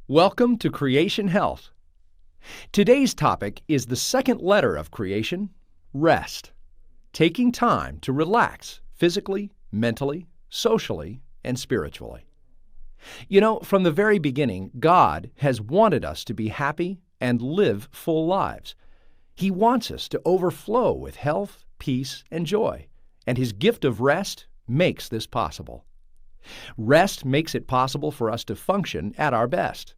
Welcome to Creation Health. Today's topic is the second letter of creation, rest. Taking time to relax physically, mentally, socially, and spiritually. You know, from the very beginning, God has wanted us to be happy and live full lives. He wants us to overflow with health, peace, and joy, and His gift of rest makes this possible. Rest makes it possible for us to function at our best.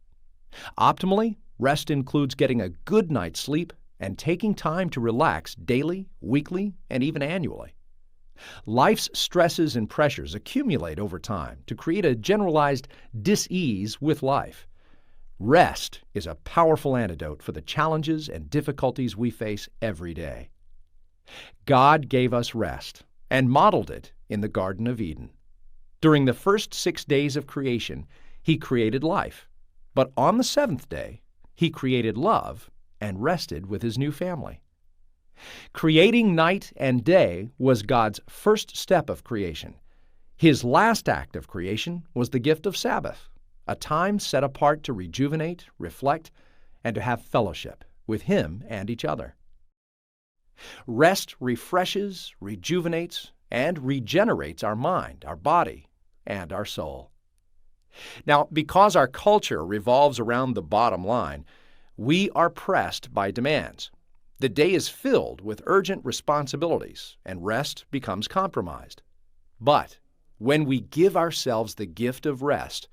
Optimally, rest includes getting a good night's sleep and taking time to relax daily, weekly, and even annually. Life's stresses and pressures accumulate over time to create a generalized dis-ease with life. Rest is a powerful antidote for the challenges and difficulties we face every day. God gave us rest and modeled it in the Garden of Eden. During the first 6 days of creation, He created life. But on the seventh day, He created love and rested with His new family. Creating night and day was God's first step of creation. His last act of creation was the gift of Sabbath, a time set apart to rejuvenate, reflect, and to have fellowship with Him and each other. Rest refreshes, rejuvenates, and regenerates our mind, our body, and our soul. Now, because our culture revolves around the bottom line, we are pressed by demands. The day is filled with urgent responsibilities, and rest becomes compromised. But when we give ourselves the gift of rest,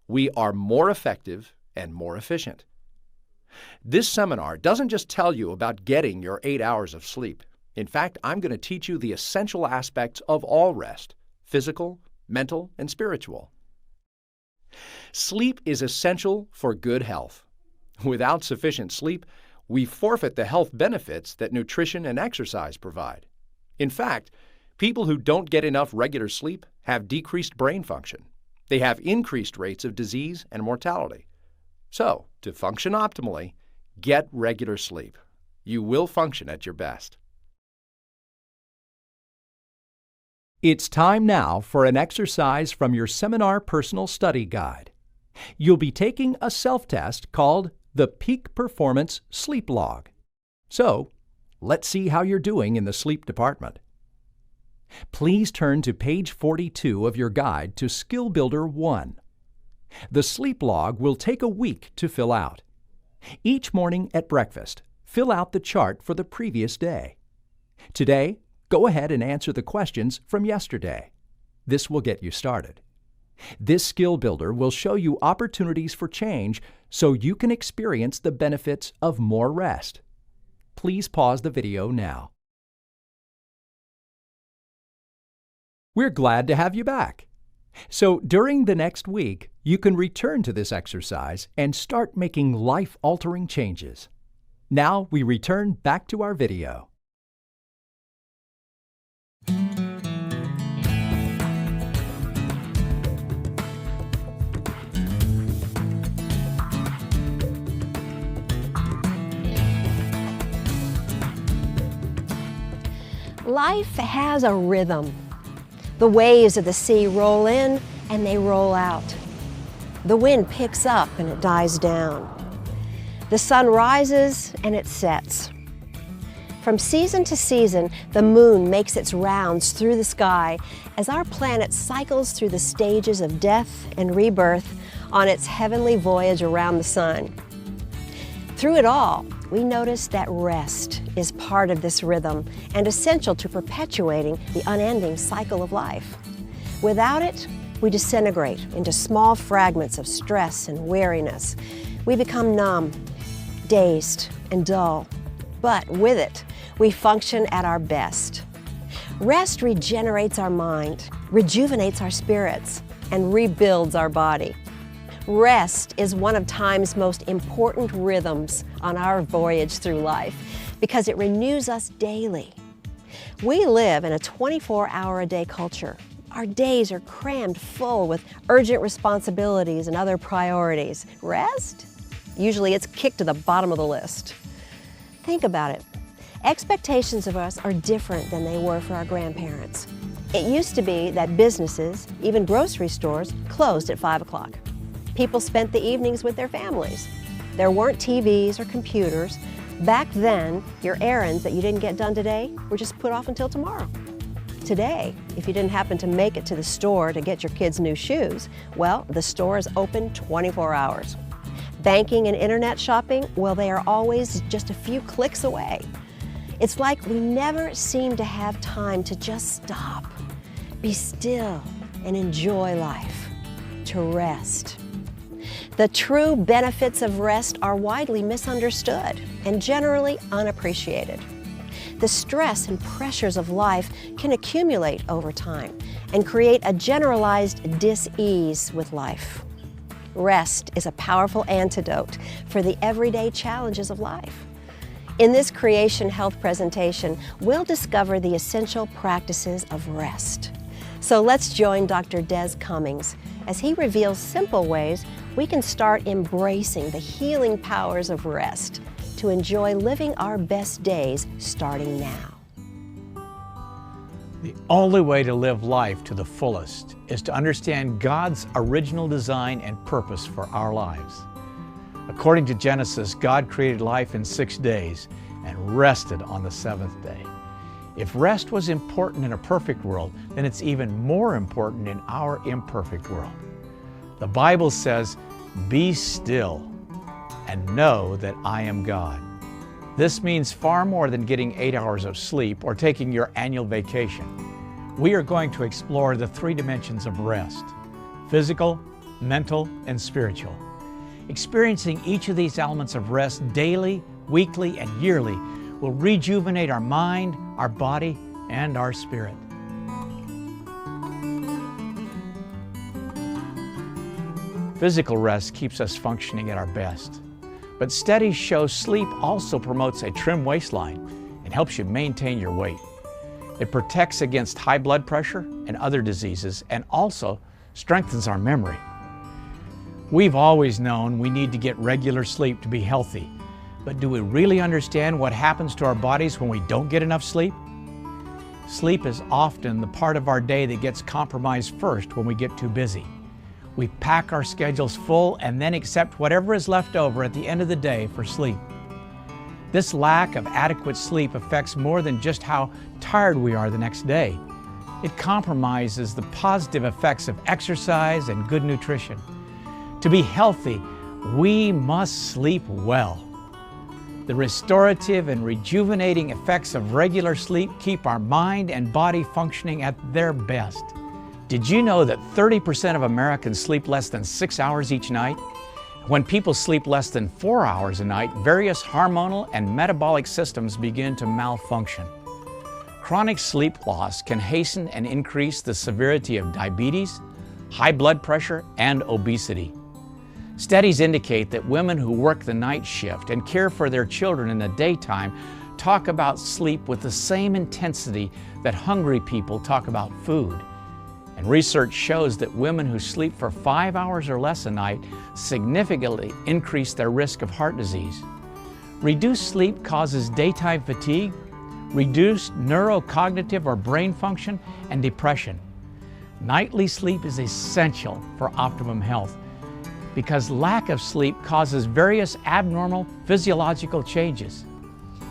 we are more effective and more efficient. This seminar doesn't just tell you about getting your 8 hours of sleep. In fact, I'm going to teach you the essential aspects of all rest: physical, mental, and spiritual. Sleep is essential for good health. Without sufficient sleep, we forfeit the health benefits that nutrition and exercise provide. In fact, people who don't get enough regular sleep have decreased brain function. They have increased rates of disease and mortality. So, to function optimally, get regular sleep. You will function at your best. It's time now for an exercise from your seminar personal study guide. You'll be taking a self-test called the Peak Performance Sleep Log. So, let's see how you're doing in the sleep department. Please turn to page 42 of your guide to Skill Builder 1. The sleep log will take a week to fill out. Each morning at breakfast, fill out the chart for the previous day. Today, go ahead and answer the questions from yesterday. This will get you started. This skill builder will show you opportunities for change so you can experience the benefits of more rest. Please pause the video now. We're glad to have you back. So during the next week, you can return to this exercise and start making life-altering changes. Now we return back to our video. Life has a rhythm. The waves of the sea roll in and they roll out. The wind picks up and it dies down. The sun rises and it sets. From season to season, the moon makes its rounds through the sky as our planet cycles through the stages of death and rebirth on its heavenly voyage around the sun. Through it all, we notice that rest is part of this rhythm and essential to perpetuating the unending cycle of life. Without it, we disintegrate into small fragments of stress and weariness. We become numb, dazed, and dull. But with it, we function at our best. Rest regenerates our mind, rejuvenates our spirits, and rebuilds our body. Rest is one of time's most important rhythms on our voyage through life because it renews us daily. We live in a 24-hour-a-day culture. Our days are crammed full with urgent responsibilities and other priorities. Rest? Usually it's kicked to the bottom of the list. Think about it. Expectations of us are different than they were for our grandparents. It used to be that businesses, even grocery stores, closed at 5 o'clock. People spent the evenings with their families. There weren't TVs or computers. Back then, your errands that you didn't get done today were just put off until tomorrow. Today, if you didn't happen to make it to the store to get your kids new shoes, well, the store is open 24 hours. Banking and internet shopping, well, they are always just a few clicks away. It's like we never seem to have time to just stop, be still, and enjoy life, to rest. The true benefits of rest are widely misunderstood and generally unappreciated. The stress and pressures of life can accumulate over time and create a generalized dis-ease with life. Rest is a powerful antidote for the everyday challenges of life. In this Creation Health presentation, we'll discover the essential practices of rest. So let's join Dr. Des Cummings as he reveals simple ways we can start embracing the healing powers of rest to enjoy living our best days starting now. The only way to live life to the fullest is to understand God's original design and purpose for our lives. According to Genesis, God created life in 6 days and rested on the seventh day. If rest was important in a perfect world, then it's even more important in our imperfect world. The Bible says, "Be still and know that I am God." This means far more than getting 8 hours of sleep or taking your annual vacation. We are going to explore the 3 dimensions of rest: physical, mental, and spiritual. Experiencing each of these elements of rest daily, weekly, and yearly will rejuvenate our mind, our body, and our spirit. Physical rest keeps us functioning at our best. But studies show sleep also promotes a trim waistline and helps you maintain your weight. It protects against high blood pressure and other diseases and also strengthens our memory. We've always known we need to get regular sleep to be healthy, but do we really understand what happens to our bodies when we don't get enough sleep? Sleep is often the part of our day that gets compromised first when we get too busy. We pack our schedules full and then accept whatever is left over at the end of the day for sleep. This lack of adequate sleep affects more than just how tired we are the next day. It compromises the positive effects of exercise and good nutrition. To be healthy, we must sleep well. The restorative and rejuvenating effects of regular sleep keep our mind and body functioning at their best. Did you know that 30% of Americans sleep less than 6 hours each night? When people sleep less than 4 hours a night, various hormonal and metabolic systems begin to malfunction. Chronic sleep loss can hasten and increase the severity of diabetes, high blood pressure, and obesity. Studies indicate that women who work the night shift and care for their children in the daytime talk about sleep with the same intensity that hungry people talk about food. And research shows that women who sleep for 5 hours or less a night significantly increase their risk of heart disease. Reduced sleep causes daytime fatigue, reduced neurocognitive or brain function, and depression. Nightly sleep is essential for optimum health because lack of sleep causes various abnormal physiological changes.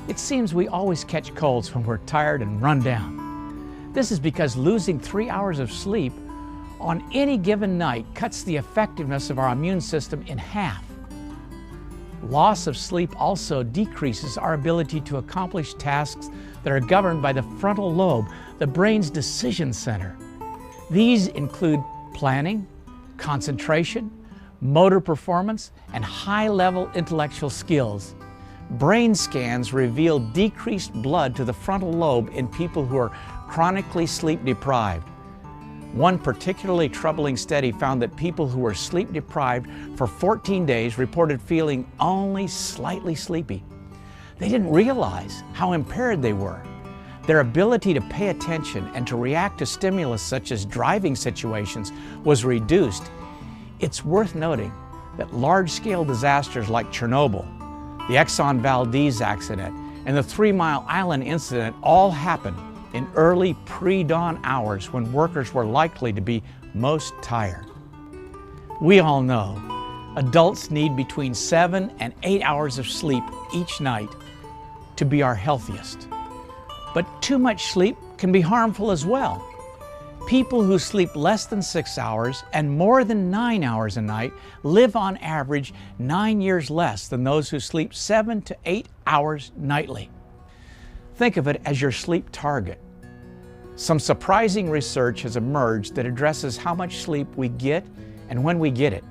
It seems we always catch colds when we're tired and run down. This is because losing 3 hours of sleep on any given night cuts the effectiveness of our immune system in half. Loss of sleep also decreases our ability to accomplish tasks that are governed by the frontal lobe, the brain's decision center. These include planning, concentration, motor performance, and high-level intellectual skills. Brain scans reveal decreased blood to the frontal lobe in people who are chronically sleep deprived. One particularly troubling study found that people who were sleep deprived for 14 days reported feeling only slightly sleepy. They didn't realize how impaired they were. Their ability to pay attention and to react to stimulus such as driving situations was reduced. It's worth noting that large-scale disasters like Chernobyl, the Exxon Valdez accident, and the 3 Mile Island incident all happened in early pre-dawn hours when workers were likely to be most tired. We all know Adults need between 7 and 8 hours of sleep each night to be our healthiest. But too much sleep can be harmful as well. People who sleep less than 6 hours and more than 9 hours a night live on average 9 years less than those who sleep 7 to 8 hours nightly. Think of it as your sleep target. Some surprising research has emerged that addresses how much sleep we get and when we get it.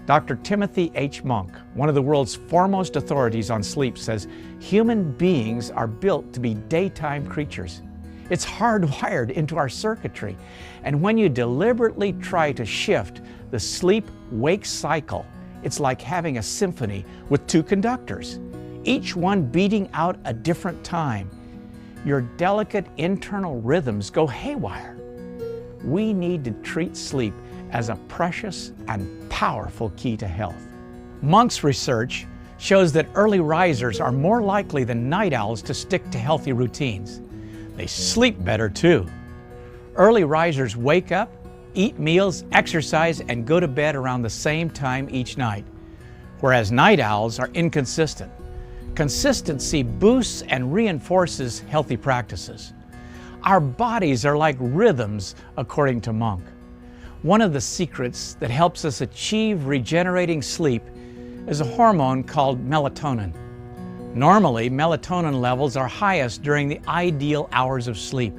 Dr. Timothy H. Monk, one of the world's foremost authorities on sleep, says human beings are built to be daytime creatures. It's hardwired into our circuitry. And when you deliberately try to shift the sleep-wake cycle, it's like having a symphony with two conductors, each one beating out a different time. Your delicate internal rhythms go haywire. We need to treat sleep as a precious and powerful key to health. Monk's research shows that early risers are more likely than night owls to stick to healthy routines. They sleep better too. Early risers wake up, eat meals, exercise, and go to bed around the same time each night, whereas night owls are inconsistent. Consistency boosts and reinforces healthy practices. Our bodies are like rhythms, according to Monk. One of the secrets that helps us achieve regenerating sleep is a hormone called melatonin. Normally, melatonin levels are highest during the ideal hours of sleep.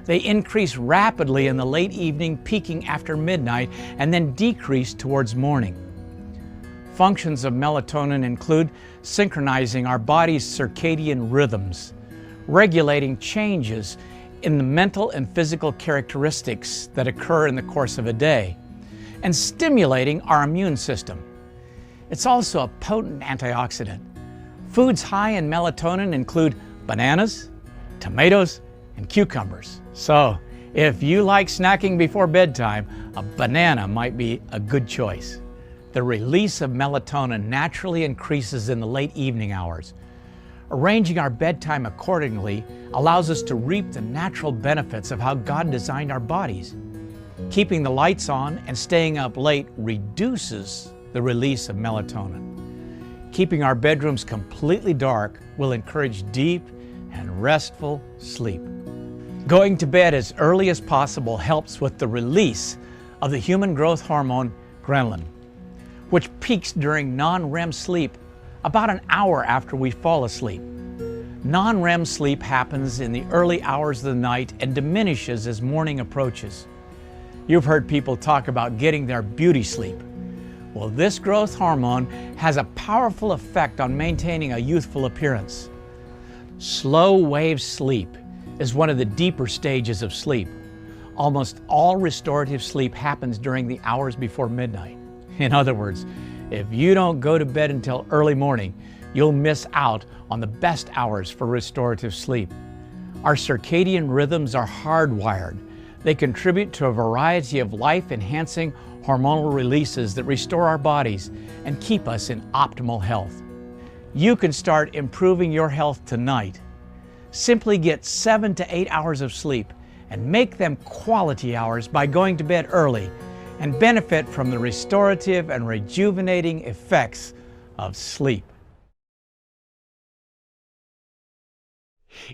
They increase rapidly in the late evening, peaking after midnight, and then decrease towards morning. Functions of melatonin include synchronizing our body's circadian rhythms, regulating changes in the mental and physical characteristics that occur in the course of a day, and stimulating our immune system. It's also a potent antioxidant. Foods high in melatonin include bananas, tomatoes, and cucumbers. So, if you like snacking before bedtime, a banana might be a good choice. The release of melatonin naturally increases in the late evening hours. Arranging our bedtime accordingly allows us to reap the natural benefits of how God designed our bodies. Keeping the lights on and staying up late reduces the release of melatonin. Keeping our bedrooms completely dark will encourage deep and restful sleep. Going to bed as early as possible helps with the release of the human growth hormone ghrelin, which peaks during non-REM sleep about an hour after we fall asleep. Non-REM sleep happens in the early hours of the night and diminishes as morning approaches. You've heard people talk about getting their beauty sleep. Well, this growth hormone has a powerful effect on maintaining a youthful appearance. Slow wave sleep is one of the deeper stages of sleep. Almost all restorative sleep happens during the hours before midnight. In other words, if you don't go to bed until early morning, you'll miss out on the best hours for restorative sleep. Our circadian rhythms are hardwired. They contribute to a variety of life-enhancing hormonal releases that restore our bodies and keep us in optimal health. You can start improving your health tonight. Simply get 7 to 8 hours of sleep and make them quality hours by going to bed early and benefit from the restorative and rejuvenating effects of sleep.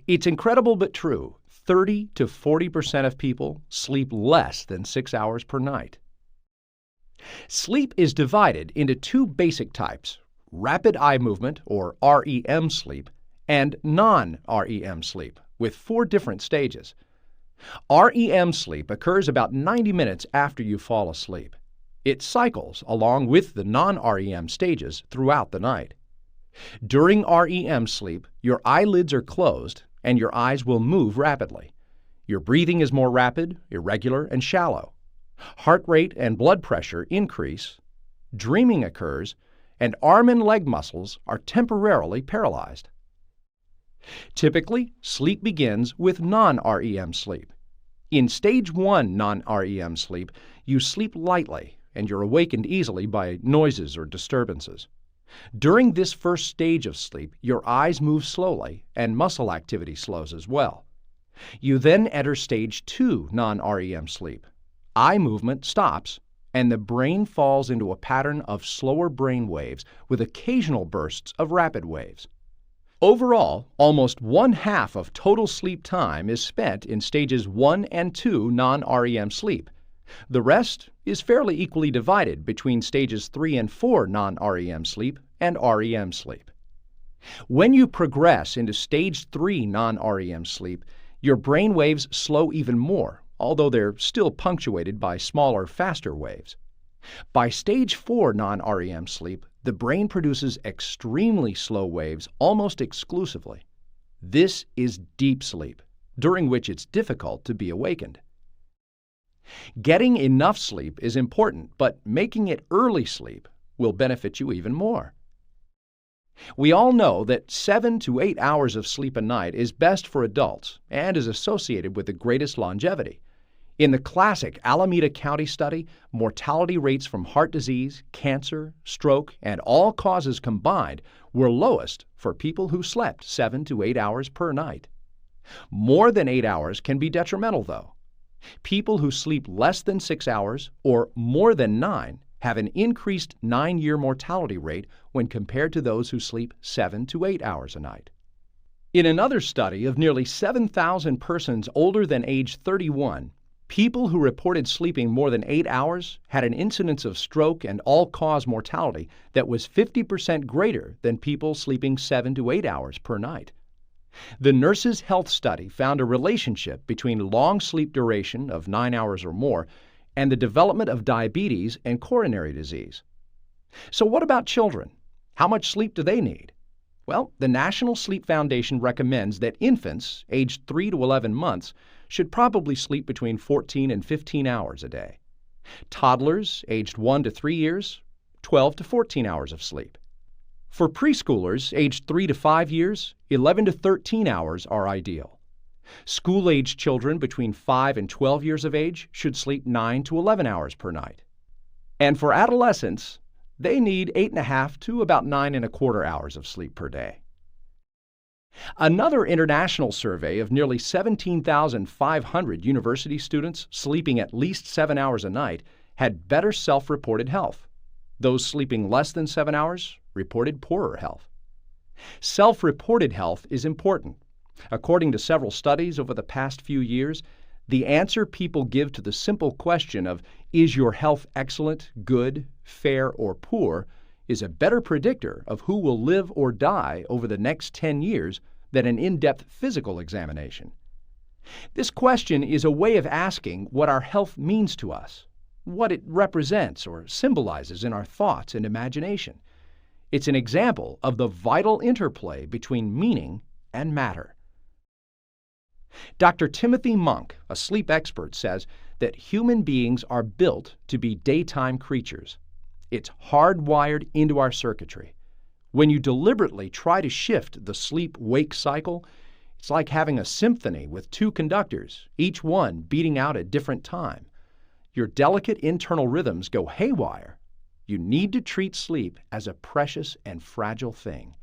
It's incredible but true. 30 to 40% of people sleep less than 6 hours per night. Sleep is divided into two basic types: rapid eye movement, or REM sleep, and non-REM sleep, with 4 different stages. REM sleep occurs about 90 minutes after you fall asleep. It cycles along with the non-REM stages throughout the night. During REM sleep, your eyelids are closed and your eyes will move rapidly. Your breathing is more rapid, irregular, and shallow. Heart rate and blood pressure increase, dreaming occurs, and arm and leg muscles are temporarily paralyzed. Typically, sleep begins with non-REM sleep. In stage 1 non-REM sleep, you sleep lightly and you're awakened easily by noises or disturbances. During this first stage of sleep, your eyes move slowly and muscle activity slows as well. You then enter stage 2 non-REM sleep. Eye movement stops and the brain falls into a pattern of slower brain waves with occasional bursts of rapid waves. Overall, almost 1/2 of total sleep time is spent in stages 1 and 2 non-REM sleep. The rest is fairly equally divided between stages 3 and 4 non-REM sleep and REM sleep. When you progress into stage 3 non-REM sleep, your brain waves slow even more, although they're still punctuated by smaller, faster waves. By stage 4 non-REM sleep, the brain produces extremely slow waves almost exclusively. This is deep sleep, during which it's difficult to be awakened. Getting enough sleep is important, but making it early sleep will benefit you even more. We all know that 7 to 8 hours of sleep a night is best for adults and is associated with the greatest longevity. In the classic Alameda County study, mortality rates from heart disease, cancer, stroke, and all causes combined were lowest for people who slept 7 to 8 hours per night. More than 8 hours can be detrimental, though. People who sleep less than 6 hours or more than 9 have an increased 9-year mortality rate when compared to those who sleep 7 to 8 hours a night. In another study of nearly 7,000 persons older than age 31, people who reported sleeping more than 8 hours had an incidence of stroke and all-cause mortality that was 50% greater than people sleeping 7 to 8 hours per night. The Nurses' Health Study found a relationship between long sleep duration of 9 hours or more and the development of diabetes and coronary disease. So what about children? How much sleep do they need? Well, the National Sleep Foundation recommends that infants aged 3 to 11 months should probably sleep between 14 and 15 hours a day. Toddlers aged 1 to 3 years, 12 to 14 hours of sleep. For preschoolers aged 3 to 5 years, 11 to 13 hours are ideal. School-aged children between 5 and 12 years of age should sleep 9 to 11 hours per night. And for adolescents, they need 8.5 to about 9.25 hours of sleep per day. Another international survey of nearly 17,500 university students sleeping at least 7 hours a night had better self-reported health. Those sleeping less than 7 hours reported poorer health. Self-reported health is important. According to several studies over the past few years, the answer people give to the simple question of, is your health excellent, good, fair, or poor, is a better predictor of who will live or die over the next 10 years than an in-depth physical examination. This question is a way of asking what our health means to us, what it represents or symbolizes in our thoughts and imagination. It's an example of the vital interplay between meaning and matter. Dr. Timothy Monk, a sleep expert, says that human beings are built to be daytime creatures. It's hardwired into our circuitry. When you deliberately try to shift the sleep-wake cycle, it's like having a symphony with 2 conductors, each one beating out at different time. Your delicate internal rhythms go haywire. You need to treat sleep as a precious and fragile thing.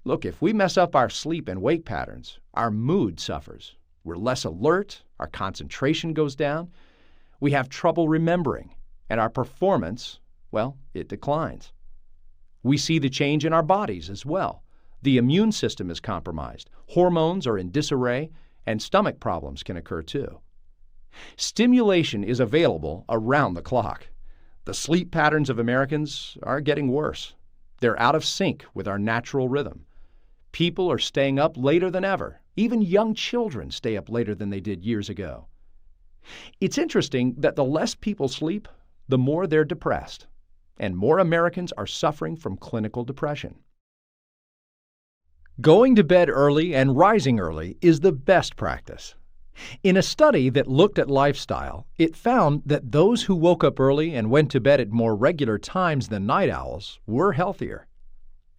Look, if we mess up our sleep and wake patterns, our mood suffers. We're less alert, our concentration goes down, we have trouble remembering, and our performance, well, it declines. We see the change in our bodies as well. The immune system is compromised, hormones are in disarray, and stomach problems can occur too. Stimulation is available around the clock. The sleep patterns of Americans are getting worse. They're out of sync with our natural rhythm. People are staying up later than ever. Even young children stay up later than they did years ago. It's interesting that the less people sleep, the more they're depressed, and more Americans are suffering from clinical depression. Going to bed early and rising early is the best practice. In a study that looked at lifestyle, it found that those who woke up early and went to bed at more regular times than night owls were healthier.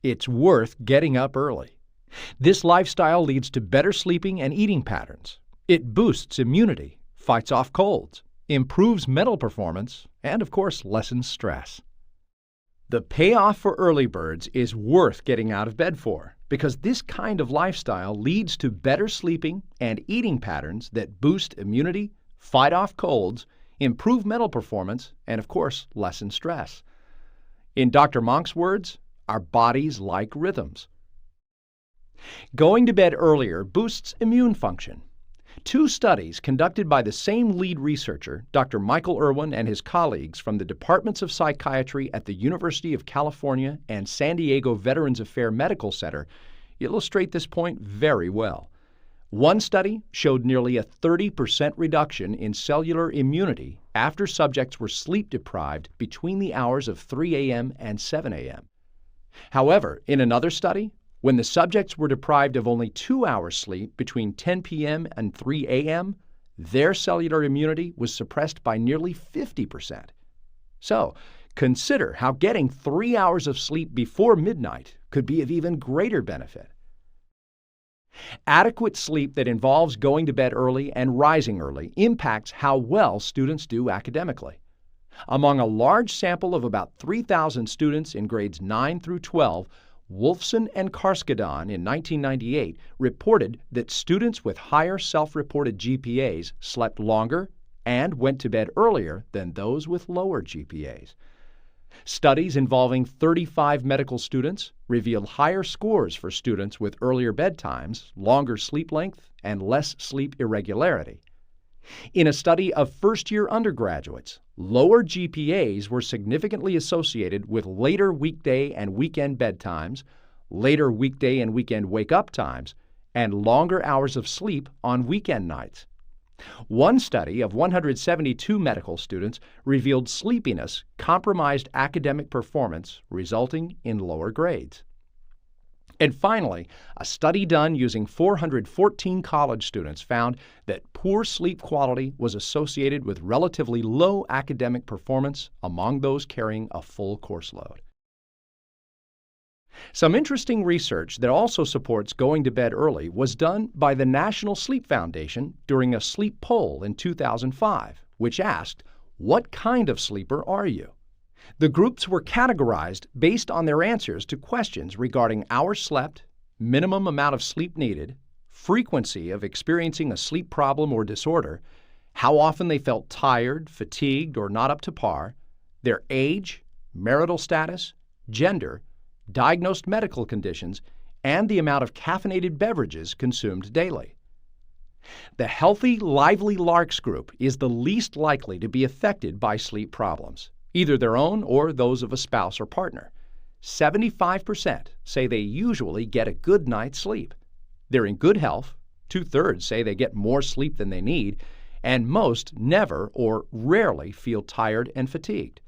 It's worth getting up early. This lifestyle leads to better sleeping and eating patterns. It boosts immunity, fights off colds, improves mental performance, and of course lessens stress. The payoff for early birds is worth getting out of bed for, because this kind of lifestyle leads to better sleeping and eating patterns that boost immunity, fight off colds, improve mental performance, and of course, lessen stress. In Dr. Monk's words, our bodies like rhythms. Going to bed earlier boosts immune function. 2 studies conducted by the same lead researcher, Dr. Michael Irwin, and his colleagues from the Departments of Psychiatry at the University of California and San Diego Veterans Affairs Medical Center illustrate this point very well. One study showed nearly a 30% reduction in cellular immunity after subjects were sleep deprived between the hours of 3 a.m. and 7 a.m. However, in another study, when the subjects were deprived of only 2 hours sleep between 10 p.m. and 3 a.m., their cellular immunity was suppressed by nearly 50%. So, consider how getting 3 hours of sleep before midnight could be of even greater benefit. Adequate sleep that involves going to bed early and rising early impacts how well students do academically. Among a large sample of about 3,000 students in grades 9 through 12, Wolfson and Karskadon in 1998 reported that students with higher self-reported GPAs slept longer and went to bed earlier than those with lower GPAs. Studies involving 35 medical students revealed higher scores for students with earlier bedtimes, longer sleep length, and less sleep irregularity. In a study of first-year undergraduates, lower GPAs were significantly associated with later weekday and weekend bedtimes, later weekday and weekend wake-up times, and longer hours of sleep on weekend nights. One study of 172 medical students revealed sleepiness compromised academic performance, resulting in lower grades. And finally, a study done using 414 college students found that poor sleep quality was associated with relatively low academic performance among those carrying a full course load. Some interesting research that also supports going to bed early was done by the National Sleep Foundation during a sleep poll in 2005, which asked, "What kind of sleeper are you?" The groups were categorized based on their answers to questions regarding hours slept, minimum amount of sleep needed, frequency of experiencing a sleep problem or disorder, how often they felt tired, fatigued, or not up to par, their age, marital status, gender, diagnosed medical conditions, and the amount of caffeinated beverages consumed daily. The Healthy, Lively Larks group is the least likely to be affected by sleep problems, either their own or those of a spouse or partner. 75% say they usually get a good night's sleep. They're in good health, 2/3 say they get more sleep than they need, and most never or rarely feel tired and fatigued.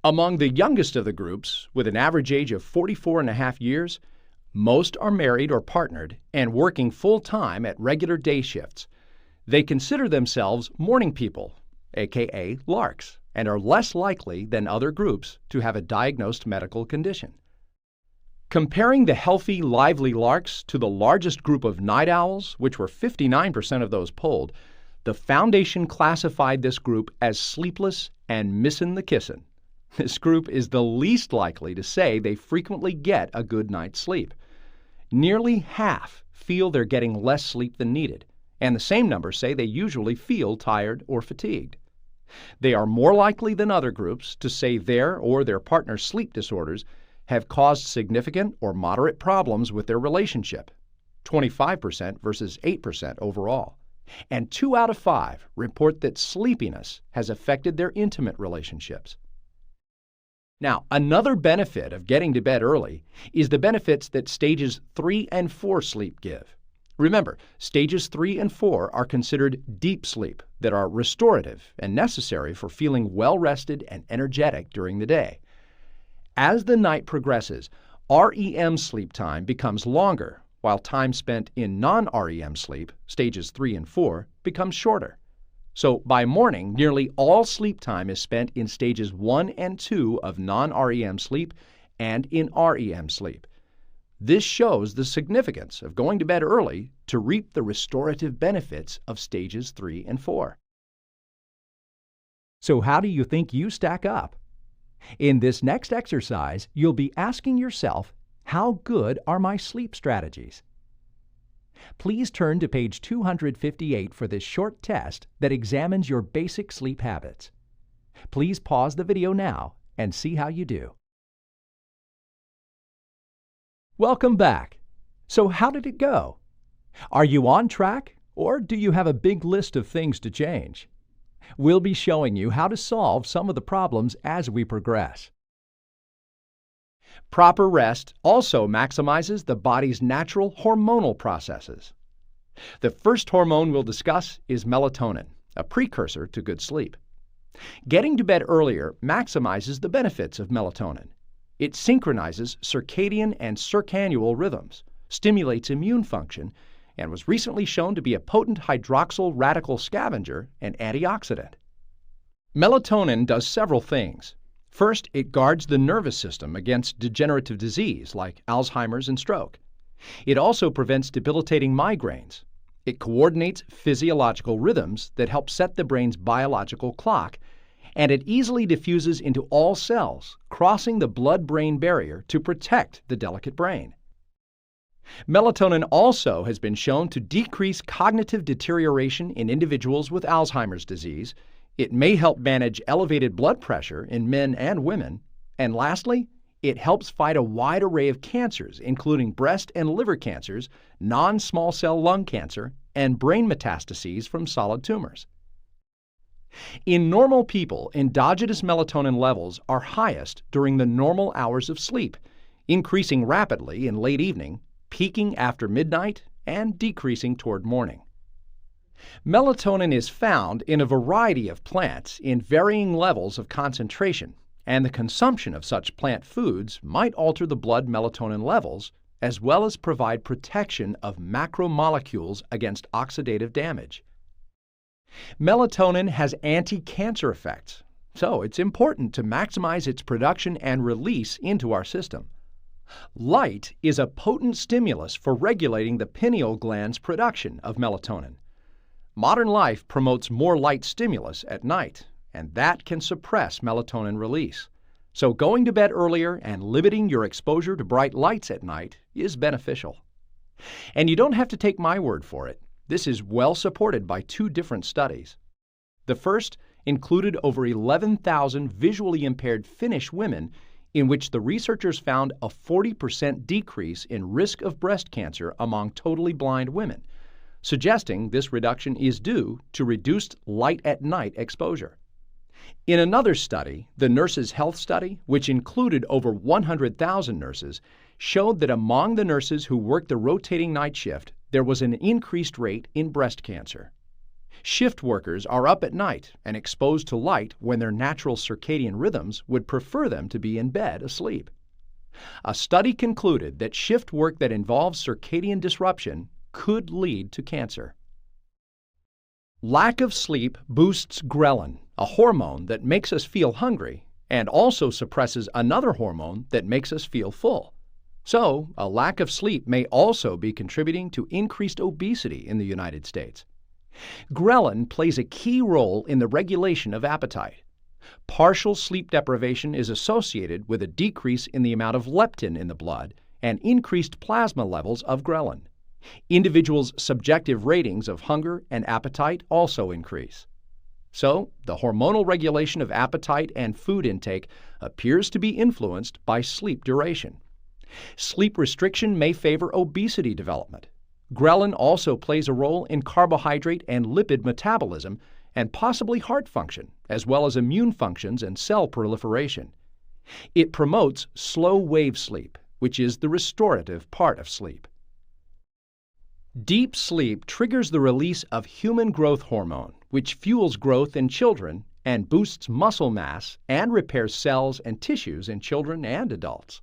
Among the youngest of the groups, with an average age of 44.5 years, most are married or partnered and working full-time at regular day shifts. They consider themselves morning people, aka larks, and are less likely than other groups to have a diagnosed medical condition. Comparing the Healthy, Lively Larks to the largest group of night owls, which were 59% of those polled, the Foundation classified this group as sleepless and missin' the kissin'. This group is the least likely to say they frequently get a good night's sleep. Nearly half feel they're getting less sleep than needed, and the same number say they usually feel tired or fatigued. They are more likely than other groups to say their or their partner's sleep disorders have caused significant or moderate problems with their relationship, 25% versus 8% overall. And 2 out of 5 report that sleepiness has affected their intimate relationships. Now, another benefit of getting to bed early is the benefits that stages 3 and 4 sleep give. Remember, stages 3 and 4 are considered deep sleep that are restorative and necessary for feeling well-rested and energetic during the day. As the night progresses, REM sleep time becomes longer, while time spent in non-REM sleep, stages 3 and 4, becomes shorter. So by morning, nearly all sleep time is spent in stages 1 and 2 of non-REM sleep and in REM sleep. This shows the significance of going to bed early to reap the restorative benefits of stages 3 and 4. So how do you think you stack up? In this next exercise, you'll be asking yourself, how good are my sleep strategies? Please turn to page 258 for this short test that examines your basic sleep habits. Please pause the video now and see how you do. Welcome back. So how did it go? Are you on track, or do you have a big list of things to change? We'll be showing you how to solve some of the problems as we progress. Proper rest also maximizes the body's natural hormonal processes. The first hormone we'll discuss is melatonin, a precursor to good sleep. Getting to bed earlier maximizes the benefits of melatonin. It synchronizes circadian and circannual rhythms, stimulates immune function, and was recently shown to be a potent hydroxyl radical scavenger and antioxidant. Melatonin does several things. First, it guards the nervous system against degenerative disease like Alzheimer's and stroke. It also prevents debilitating migraines. It coordinates physiological rhythms that help set the brain's biological clock, and it easily diffuses into all cells, crossing the blood-brain barrier to protect the delicate brain. Melatonin also has been shown to decrease cognitive deterioration in individuals with Alzheimer's disease. It may help manage elevated blood pressure in men and women. And lastly, it helps fight a wide array of cancers, including breast and liver cancers, non-small cell lung cancer, and brain metastases from solid tumors. In normal people, endogenous melatonin levels are highest during the normal hours of sleep, increasing rapidly in late evening, peaking after midnight, and decreasing toward morning. Melatonin is found in a variety of plants in varying levels of concentration, and the consumption of such plant foods might alter the blood melatonin levels, as well as provide protection of macromolecules against oxidative damage. Melatonin has anti-cancer effects, so it's important to maximize its production and release into our system. Light is a potent stimulus for regulating the pineal gland's production of melatonin. Modern life promotes more light stimulus at night, and that can suppress melatonin release. So going to bed earlier and limiting your exposure to bright lights at night is beneficial. And you don't have to take my word for it. This is well supported by two different studies. The first included over 11,000 visually impaired Finnish women, in which the researchers found a 40% decrease in risk of breast cancer among totally blind women, suggesting this reduction is due to reduced light at night exposure. In another study, the Nurses' Health Study, which included over 100,000 nurses, showed that among the nurses who worked the rotating night shift, there was an increased rate in breast cancer. Shift workers are up at night and exposed to light when their natural circadian rhythms would prefer them to be in bed asleep. A study concluded that shift work that involves circadian disruption could lead to cancer. Lack of sleep boosts ghrelin, a hormone that makes us feel hungry, and also suppresses another hormone that makes us feel full. So, a lack of sleep may also be contributing to increased obesity in the United States. Ghrelin plays a key role in the regulation of appetite. Partial sleep deprivation is associated with a decrease in the amount of leptin in the blood and increased plasma levels of ghrelin. Individuals' subjective ratings of hunger and appetite also increase. So, the hormonal regulation of appetite and food intake appears to be influenced by sleep duration. Sleep restriction may favor obesity development. Ghrelin also plays a role in carbohydrate and lipid metabolism and possibly heart function, as well as immune functions and cell proliferation. It promotes slow wave sleep, which is the restorative part of sleep. Deep sleep triggers the release of human growth hormone, which fuels growth in children and boosts muscle mass and repairs cells and tissues in children and adults.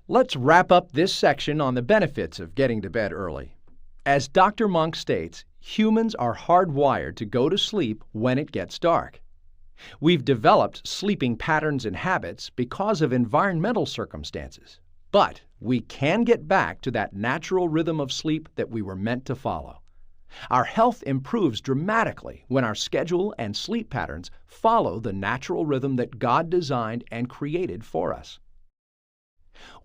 Let's wrap up this section on the benefits of getting to bed early. As Dr. Monk states, humans are hardwired to go to sleep when it gets dark. We've developed sleeping patterns and habits because of environmental circumstances, but we can get back to that natural rhythm of sleep that we were meant to follow. Our health improves dramatically when our schedule and sleep patterns follow the natural rhythm that God designed and created for us.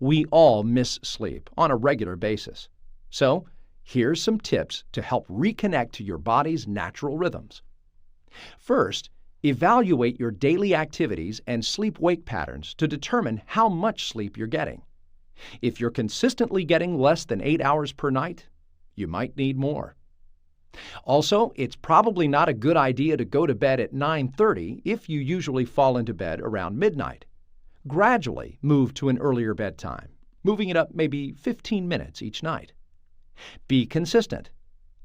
We all miss sleep on a regular basis. So, Here's some tips to help reconnect to your body's natural rhythms. First, evaluate your daily activities and sleep-wake patterns to determine how much sleep you're getting. If you're consistently getting less than 8 hours per night, you might need more. Also, it's probably not a good idea to go to bed at 9:30 if you usually fall into bed around midnight. Gradually move to an earlier bedtime, moving it up maybe 15 minutes each night. Be consistent.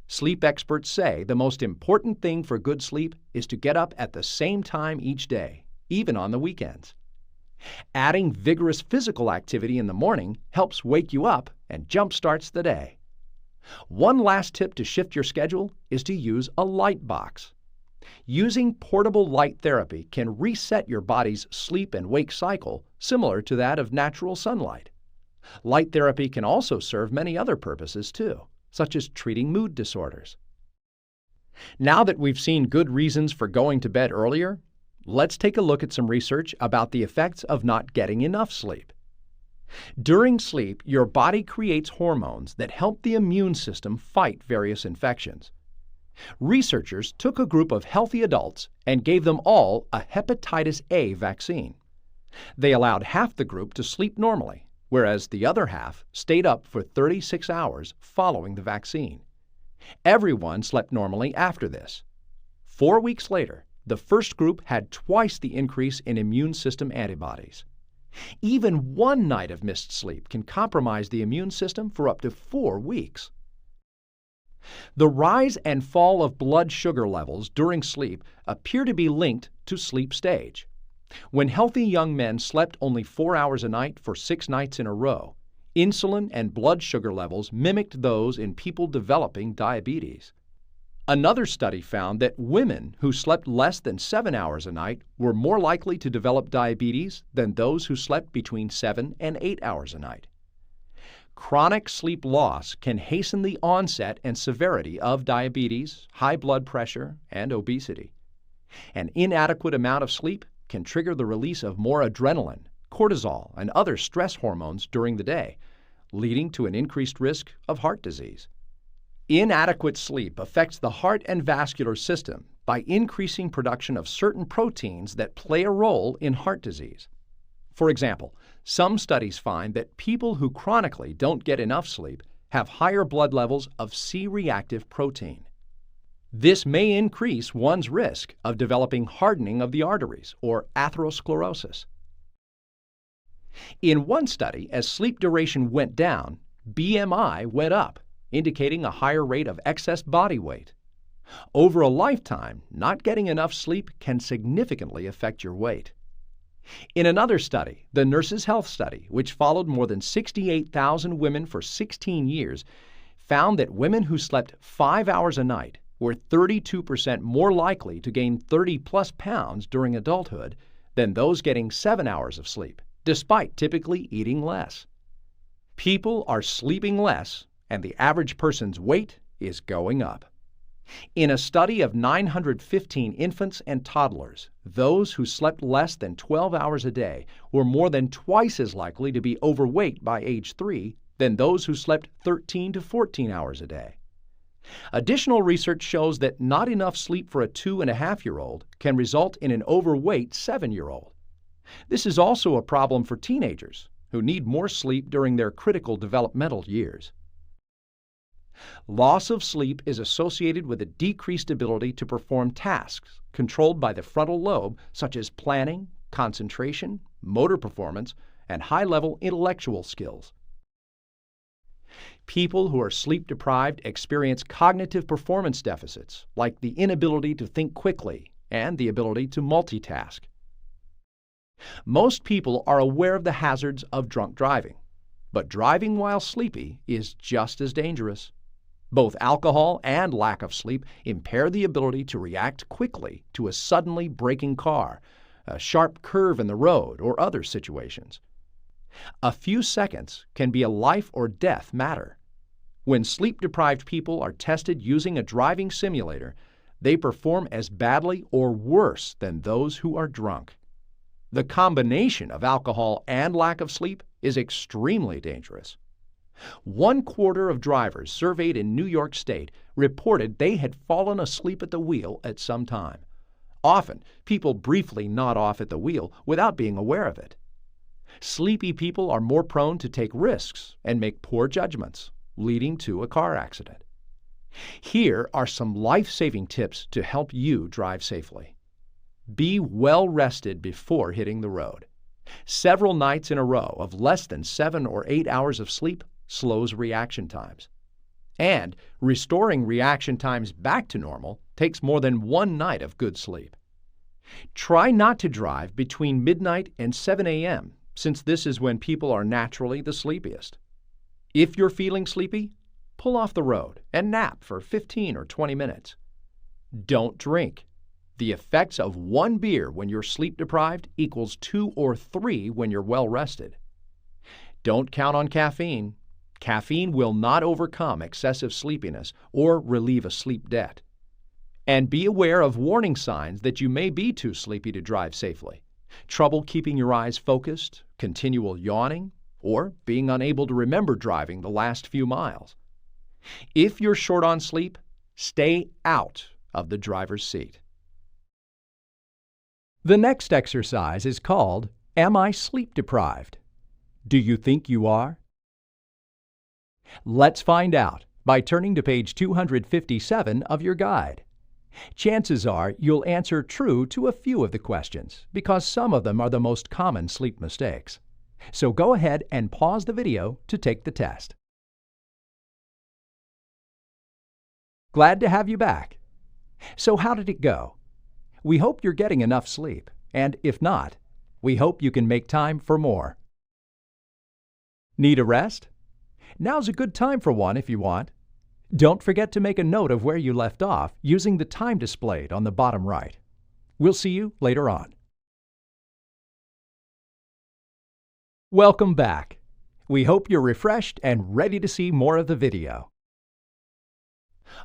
Sleep experts say the most important thing for good sleep is to get up at the same time each day, even on the weekends. Adding vigorous physical activity in the morning helps wake you up and jumpstarts the day. One last tip to shift your schedule is to use a light box. Using portable light therapy can reset your body's sleep and wake cycle similar to that of natural sunlight. Light therapy can also serve many other purposes too, such as treating mood disorders. Now that we've seen good reasons for going to bed earlier, let's take a look at some research about the effects of not getting enough sleep. During sleep, your body creates hormones that help the immune system fight various infections. Researchers took a group of healthy adults and gave them all a hepatitis A vaccine. They allowed half the group to sleep normally, whereas the other half stayed up for 36 hours following the vaccine. Everyone slept normally after this. 4 weeks later, the first group had twice the increase in immune system antibodies. Even one night of missed sleep can compromise the immune system for up to 4 weeks. The rise and fall of blood sugar levels during sleep appear to be linked to sleep stage. When healthy young men slept only 4 hours a night for 6 nights in a row, insulin and blood sugar levels mimicked those in people developing diabetes. Another study found that women who slept less than 7 hours a night were more likely to develop diabetes than those who slept between 7 and 8 hours a night. Chronic sleep loss can hasten the onset and severity of diabetes, high blood pressure, and obesity. An inadequate amount of sleep can trigger the release of more adrenaline, cortisol, and other stress hormones during the day, leading to an increased risk of heart disease. Inadequate sleep affects the heart and vascular system by increasing production of certain proteins that play a role in heart disease. For example, some studies find that people who chronically don't get enough sleep have higher blood levels of C-reactive protein. This may increase one's risk of developing hardening of the arteries or atherosclerosis. In one study, as sleep duration went down, BMI went up, indicating a higher rate of excess body weight. Over a lifetime, not getting enough sleep can significantly affect your weight. In another study, the Nurses' Health Study, which followed more than 68,000 women for 16 years, found that women who slept 5 hours a night were 32% more likely to gain 30-plus pounds during adulthood than those getting 7 hours of sleep, despite typically eating less. People are sleeping less, and the average person's weight is going up. In a study of 915 infants and toddlers, those who slept less than 12 hours a day were more than twice as likely to be overweight by age 3 than those who slept 13 to 14 hours a day. Additional research shows that not enough sleep for a 2.5-year-old can result in an overweight 7-year-old. This is also a problem for teenagers who need more sleep during their critical developmental years. Loss of sleep is associated with a decreased ability to perform tasks controlled by the frontal lobe, such as planning, concentration, motor performance, and high-level intellectual skills. People who are sleep-deprived experience cognitive performance deficits, like the inability to think quickly and the ability to multitask. Most people are aware of the hazards of drunk driving, but driving while sleepy is just as dangerous. Both alcohol and lack of sleep impair the ability to react quickly to a suddenly braking car, a sharp curve in the road, or other situations. A few seconds can be a life or death matter. When sleep-deprived people are tested using a driving simulator, they perform as badly or worse than those who are drunk. The combination of alcohol and lack of sleep is extremely dangerous. 1/4 of drivers surveyed in New York State reported they had fallen asleep at the wheel at some time. Often, people briefly nod off at the wheel without being aware of it. Sleepy people are more prone to take risks and make poor judgments, leading to a car accident. Here are some life-saving tips to help you drive safely. Be well rested before hitting the road. Several nights in a row of less than 7 or 8 hours of sleep slows reaction times. And restoring reaction times back to normal takes more than 1 night of good sleep. Try not to drive between midnight and 7 a.m., since this is when people are naturally the sleepiest. If you're feeling sleepy, pull off the road and nap for 15 or 20 minutes. Don't drink. The effects of 1 beer when you're sleep-deprived equals 2 or 3 when you're well-rested. Don't count on caffeine. Caffeine will not overcome excessive sleepiness or relieve a sleep debt. And be aware of warning signs that you may be too sleepy to drive safely. Trouble keeping your eyes focused, continual yawning, or being unable to remember driving the last few miles. If you're short on sleep, stay out of the driver's seat. The next exercise is called, Am I Sleep Deprived? Do you think you are? Let's find out by turning to page 257 of your guide. Chances are you'll answer true to a few of the questions because some of them are the most common sleep mistakes. So go ahead and pause the video to take the test. Glad to have you back. So how did it go? We hope you're getting enough sleep, and if not, we hope you can make time for more. Need a rest? Now's a good time for one if you want. Don't forget to make a note of where you left off using the time displayed on the bottom right. We'll see you later on. Welcome back. We hope you're refreshed and ready to see more of the video.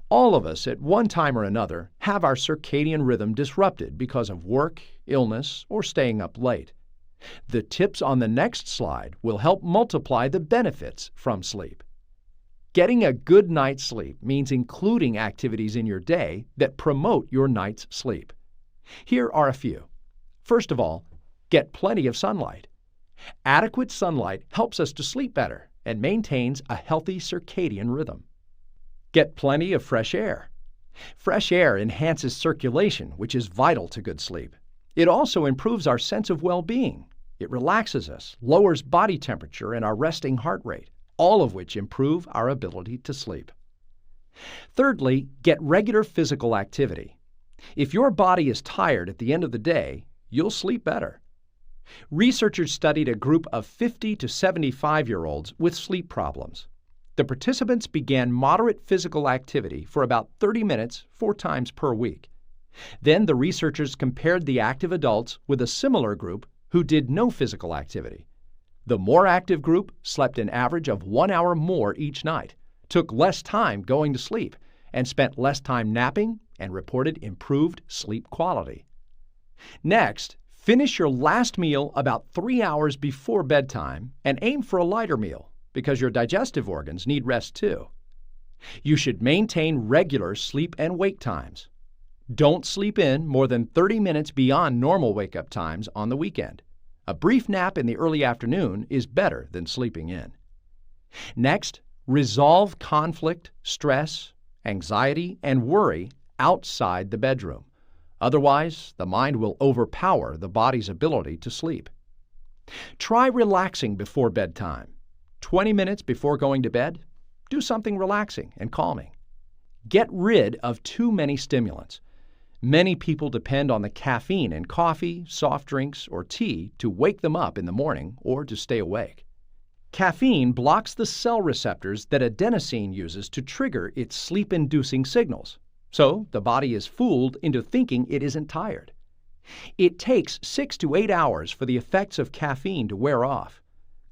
All of us at one time or another have our circadian rhythm disrupted because of work, illness, or staying up late. The tips on the next slide will help multiply the benefits from sleep. Getting a good night's sleep means including activities in your day that promote your night's sleep. Here are a few. First of all, get plenty of sunlight. Adequate sunlight helps us to sleep better and maintains a healthy circadian rhythm. Get plenty of fresh air. Fresh air enhances circulation, which is vital to good sleep. It also improves our sense of well-being. It relaxes us, lowers body temperature and our resting heart rate, all of which improve our ability to sleep. Thirdly, get regular physical activity. If your body is tired at the end of the day, you'll sleep better. Researchers studied a group of 50 to 75-year-olds with sleep problems. The participants began moderate physical activity for about 30 minutes 4 times per week. Then the researchers compared the active adults with a similar group who did no physical activity. The more active group slept an average of 1 hour more each night, took less time going to sleep, and spent less time napping and reported improved sleep quality. Next, finish your last meal about 3 hours before bedtime and aim for a lighter meal because your digestive organs need rest too. You should maintain regular sleep and wake times. Don't sleep in more than 30 minutes beyond normal wake-up times on the weekend. A brief nap in the early afternoon is better than sleeping in. Next, resolve conflict, stress, anxiety, and worry outside the bedroom. Otherwise, the mind will overpower the body's ability to sleep. Try relaxing before bedtime. 20 minutes before going to bed, do something relaxing and calming. Get rid of too many stimulants. Many people depend on the caffeine in coffee, soft drinks, or tea to wake them up in the morning or to stay awake. Caffeine blocks the cell receptors that adenosine uses to trigger its sleep-inducing signals, so the body is fooled into thinking it isn't tired. It takes 6 to 8 hours for the effects of caffeine to wear off.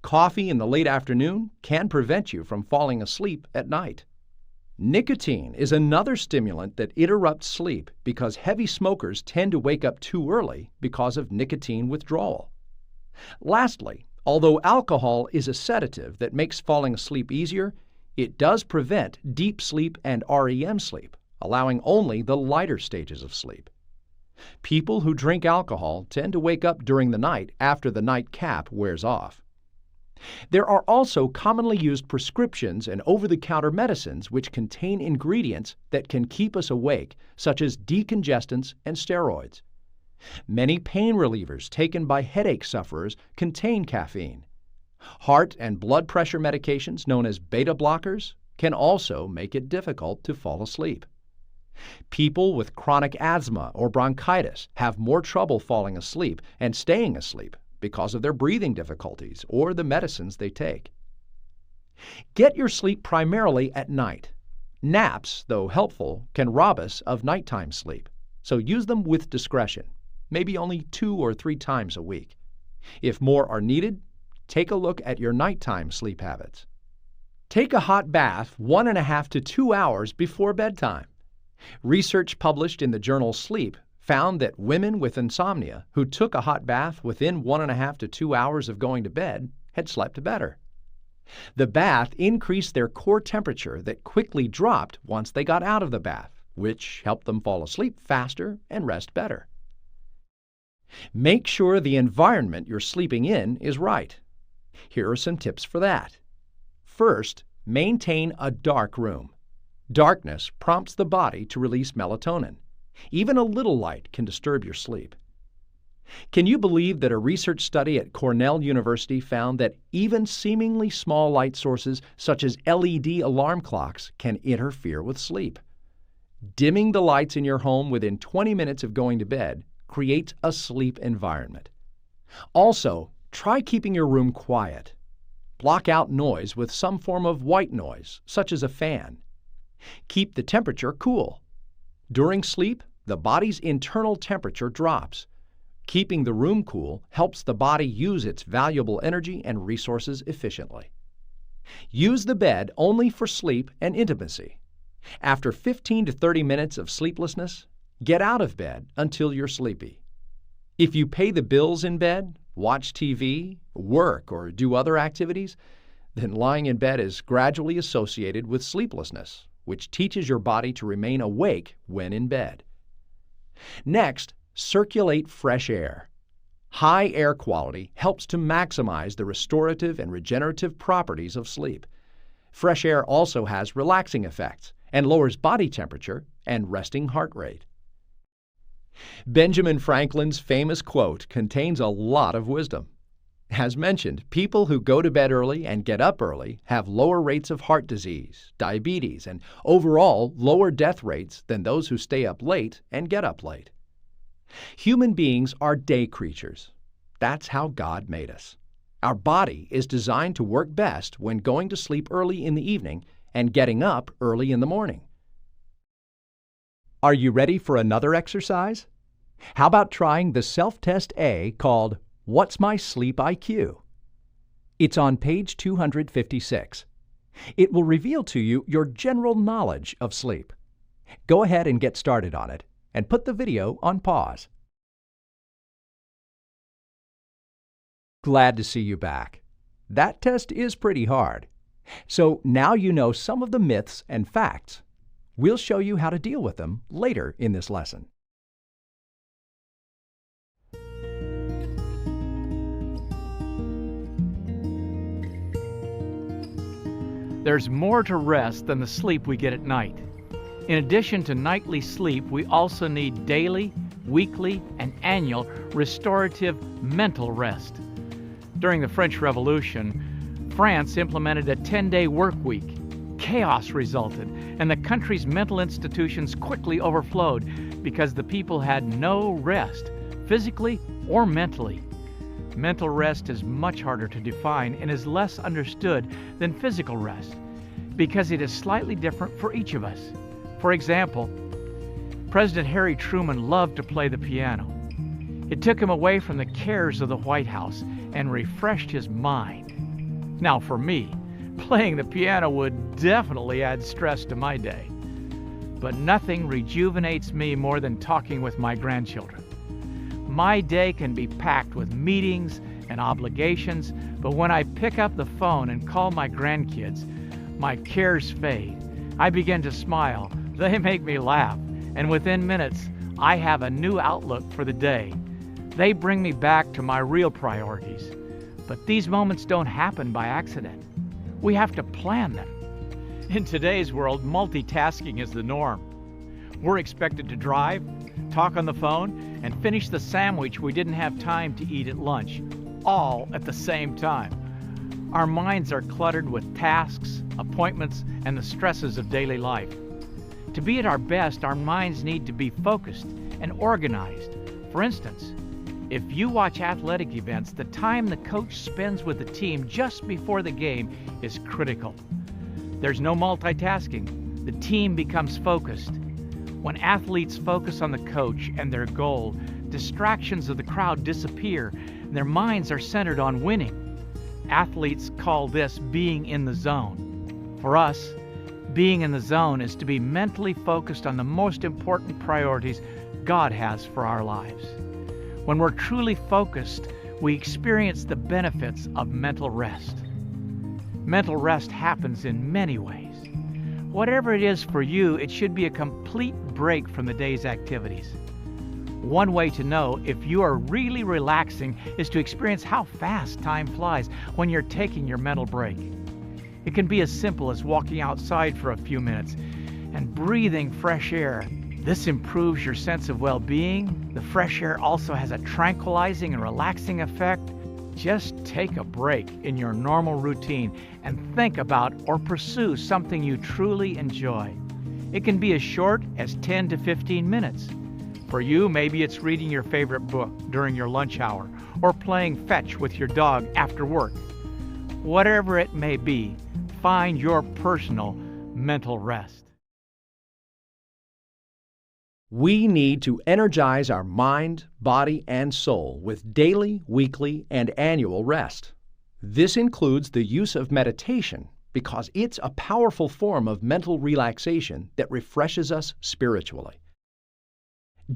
Coffee in the late afternoon can prevent you from falling asleep at night. Nicotine is another stimulant that interrupts sleep because heavy smokers tend to wake up too early because of nicotine withdrawal. Lastly, Although alcohol is a sedative that makes falling asleep easier, it does prevent deep sleep and REM sleep, allowing only the lighter stages of sleep. People who drink alcohol tend to wake up during the night after the nightcap wears off. There are also commonly used prescriptions and over-the-counter medicines which contain ingredients that can keep us awake, such as decongestants and steroids. Many pain relievers taken by headache sufferers contain caffeine. Heart and blood pressure medications known as beta blockers can also make it difficult to fall asleep. People with chronic asthma or bronchitis have more trouble falling asleep and staying asleep because of their breathing difficulties or the medicines they take. Get your sleep primarily at night. Naps, though helpful, can rob us of nighttime sleep, so use them with discretion, maybe only 2 or 3 times a week. If more are needed, take a look at your nighttime sleep habits. Take a hot bath 1.5 to 2 hours before bedtime. Research published in the journal Sleep found that women with insomnia who took a hot bath within 1.5 to 2 hours of going to bed had slept better. The bath increased their core temperature that quickly dropped once they got out of the bath, which helped them fall asleep faster and rest better. Make sure the environment you're sleeping in is right. Here are some tips for that. First, maintain a dark room. Darkness prompts the body to release melatonin. Even a little light can disturb your sleep. Can you believe that a research study at Cornell University found that even seemingly small light sources such as LED alarm clocks can interfere with sleep? Dimming the lights in your home within 20 minutes of going to bed creates a sleep environment. Also, try keeping your room quiet. Block out noise with some form of white noise, such as a fan. Keep the temperature cool. During sleep, the body's internal temperature drops. Keeping the room cool helps the body use its valuable energy and resources efficiently. Use the bed only for sleep and intimacy. After 15 to 30 minutes of sleeplessness, get out of bed until you're sleepy. If you pay the bills in bed, watch TV, work, or do other activities, then lying in bed is gradually associated with sleeplessness, which teaches your body to remain awake when in bed. Next, circulate fresh air. High air quality helps to maximize the restorative and regenerative properties of sleep. Fresh air also has relaxing effects and lowers body temperature and resting heart rate. Benjamin Franklin's famous quote contains a lot of wisdom. As mentioned, people who go to bed early and get up early have lower rates of heart disease, diabetes, and overall lower death rates than those who stay up late and get up late. Human beings are day creatures. That's how God made us. Our body is designed to work best when going to sleep early in the evening and getting up early in the morning. Are you ready for another exercise? How about trying the self-test A called What's My Sleep IQ? It's on page 256. It will reveal to you your general knowledge of sleep. Go ahead and get started on it, and put the video on pause. Glad to see you back. That test is pretty hard. So now you know some of the myths and facts. We'll show you how to deal with them later in this lesson. There's more to rest than the sleep we get at night. In addition to nightly sleep, we also need daily, weekly, and annual restorative mental rest. During the French Revolution, France implemented a 10-day work week. Chaos resulted, and the country's mental institutions quickly overflowed because the people had no rest, physically or mentally. Mental rest is much harder to define and is less understood than physical rest because it is slightly different for each of us. For example, President Harry Truman loved to play the piano. It took him away from the cares of the White House and refreshed his mind. Now for me, playing the piano would definitely add stress to my day. But nothing rejuvenates me more than talking with my grandchildren. My day can be packed with meetings, and obligations, but when I pick up the phone and call my grandkids, my cares fade. I begin to smile. They make me laugh, and within minutes, I have a new outlook for the day. They bring me back to my real priorities. But these moments don't happen by accident. We have to plan them. In today's world, multitasking is the norm. We're expected to drive, talk on the phone, and finish the sandwich we didn't have time to eat at lunch, all at the same time. Our minds are cluttered with tasks, appointments, and the stresses of daily life. To be at our best, our minds need to be focused and organized. For instance, if you watch athletic events, the time the coach spends with the team just before the game is critical. There's no multitasking. The team becomes focused. When athletes focus on the coach and their goal, distractions of the crowd disappear, and their minds are centered on winning. Athletes call this being in the zone. For us, being in the zone is to be mentally focused on the most important priorities God has for our lives. When we're truly focused, we experience the benefits of mental rest. Mental rest happens in many ways. Whatever it is for you, it should be a complete break from the day's activities. One way to know if you are really relaxing is to experience how fast time flies when you're taking your mental break. It can be as simple as walking outside for a few minutes and breathing fresh air. This improves your sense of well-being. The fresh air also has a tranquilizing and relaxing effect. Just take a break in your normal routine and think about or pursue something you truly enjoy. It can be as short as 10 to 15 minutes. For you, maybe it's reading your favorite book during your lunch hour or playing fetch with your dog after work. Whatever it may be, find your personal mental rest. We need to energize our mind, body, and soul with daily, weekly, and annual rest. This includes the use of meditation because it's a powerful form of mental relaxation that refreshes us spiritually.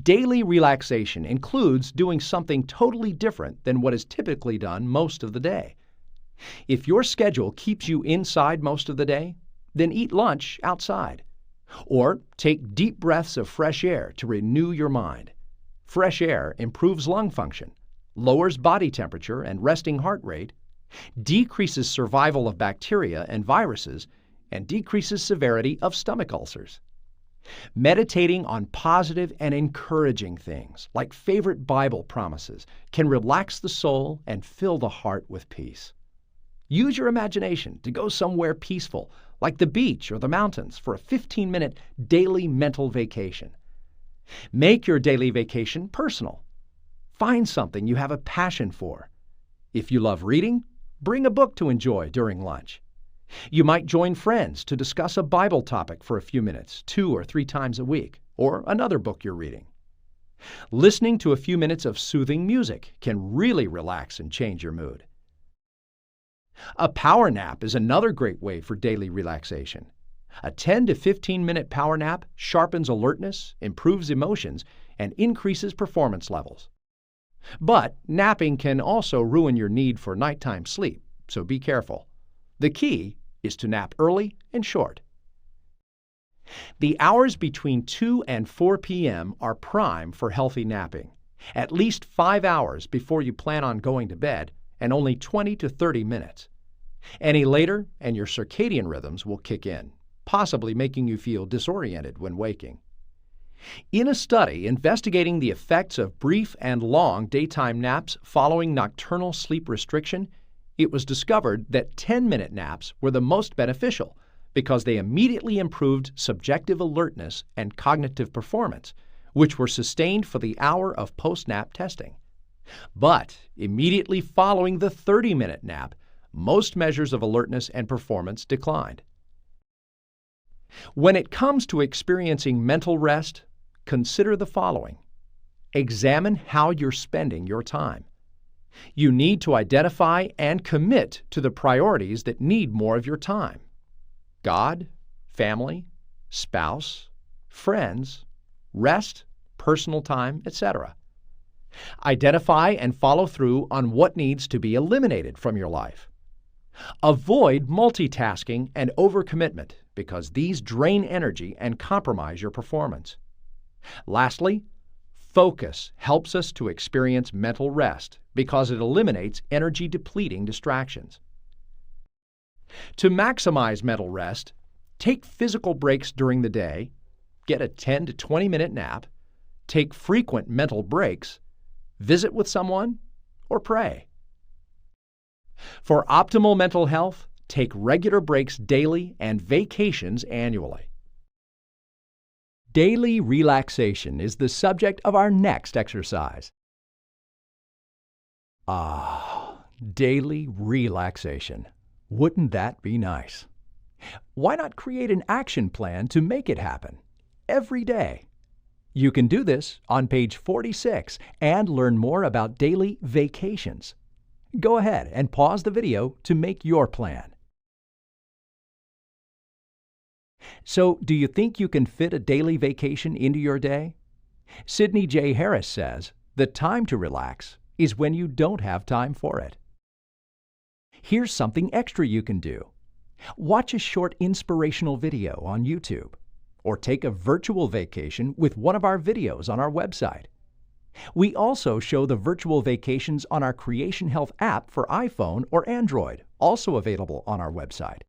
Daily relaxation includes doing something totally different than what is typically done most of the day. If your schedule keeps you inside most of the day, then eat lunch outside. Or take deep breaths of fresh air to renew your mind. Fresh air improves lung function, lowers body temperature and resting heart rate, decreases survival of bacteria and viruses, and decreases severity of stomach ulcers. Meditating on positive and encouraging things, like favorite Bible promises, can relax the soul and fill the heart with peace. Use your imagination to go somewhere peaceful, like the beach or the mountains, for a 15-minute daily mental vacation. Make your daily vacation personal. Find something you have a passion for. If you love reading, bring a book to enjoy during lunch. You might join friends to discuss a Bible topic for a few minutes, 2 or 3 times a week, or another book you're reading. Listening to a few minutes of soothing music can really relax and change your mood. A power nap is another great way for daily relaxation. A 10 to 15-minute power nap sharpens alertness, improves emotions, and increases performance levels. But napping can also ruin your need for nighttime sleep, so be careful. The key is to nap early and short. The hours between 2 and 4 p.m. are prime for healthy napping. At least 5 hours before you plan on going to bed, and only 20 to 30 minutes. Any later, and your circadian rhythms will kick in, possibly making you feel disoriented when waking. In a study investigating the effects of brief and long daytime naps following nocturnal sleep restriction, it was discovered that 10-minute naps were the most beneficial because they immediately improved subjective alertness and cognitive performance, which were sustained for the hour of post-nap testing. But immediately following the 30-minute nap, most measures of alertness and performance declined. When it comes to experiencing mental rest, consider the following. Examine how you're spending your time. You need to identify and commit to the priorities that need more of your time. God, family, spouse, friends, rest, personal time, etc. Identify and follow through on what needs to be eliminated from your life. Avoid multitasking and overcommitment because these drain energy and compromise your performance. Lastly, focus helps us to experience mental rest because it eliminates energy-depleting distractions. To maximize mental rest, take physical breaks during the day, get a 10 to 20-minute nap, take frequent mental breaks, visit with someone, or pray. For optimal mental health, take regular breaks daily and vacations annually. Daily relaxation is the subject of our next exercise. Daily relaxation. Wouldn't that be nice? Why not create an action plan to make it happen every day? You can do this on page 46 and learn more about daily vacations. Go ahead and pause the video to make your plan. So, do you think you can fit a daily vacation into your day? Sidney J. Harris says, "The time to relax is when you don't have time for it." Here's something extra you can do. Watch a short inspirational video on YouTube, or take a virtual vacation with one of our videos on our website. We also show the virtual vacations on our Creation Health app for iPhone or Android, also available on our website.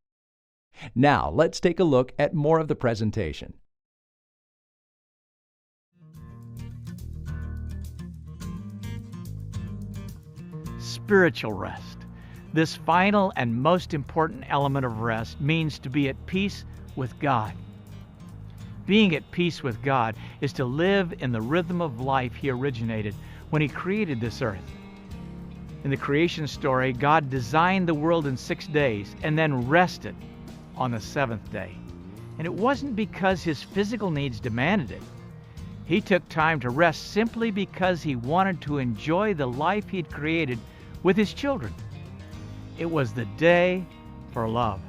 Now, let's take a look at more of the presentation. Spiritual rest. This final and most important element of rest means to be at peace with God. Being at peace with God is to live in the rhythm of life He originated when He created this earth. In the creation story, God designed the world in 6 days and then rested on the 7th day. And it wasn't because His physical needs demanded it. He took time to rest simply because He wanted to enjoy the life He'd created with His children. It was the day for love.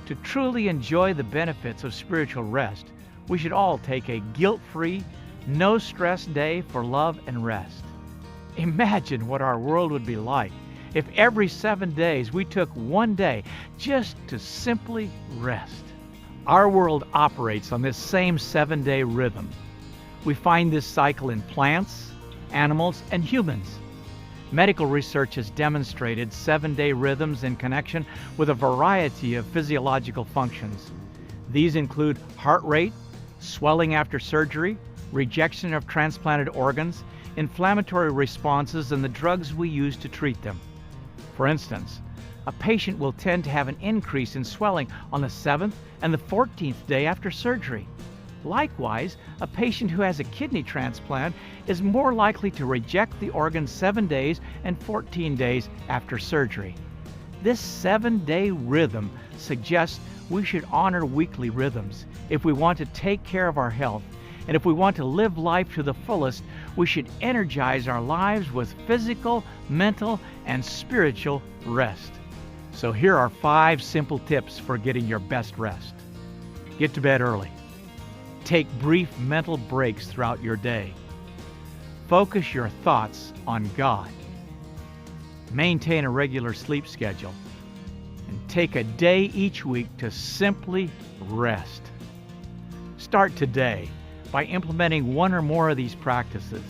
To truly enjoy the benefits of spiritual rest, we should all take a guilt-free, no-stress day for love and rest. Imagine what our world would be like if every 7 days we took one day just to simply rest. Our world operates on this same 7-day rhythm. We find this cycle in plants, animals, and humans. Medical research has demonstrated 7-day rhythms in connection with a variety of physiological functions. These include heart rate, swelling after surgery, rejection of transplanted organs, inflammatory responses, and the drugs we use to treat them. For instance, a patient will tend to have an increase in swelling on the 7th and the 14th day after surgery. Likewise, a patient who has a kidney transplant is more likely to reject the organ 7 days and 14 days after surgery. This 7-day rhythm suggests we should honor weekly rhythms. If we want to take care of our health, and if we want to live life to the fullest, we should energize our lives with physical, mental, and spiritual rest. So here are 5 simple tips for getting your best rest. Get to bed early. Take brief mental breaks throughout your day. Focus your thoughts on God. Maintain a regular sleep schedule. And take a day each week to simply rest. Start today by implementing one or more of these practices.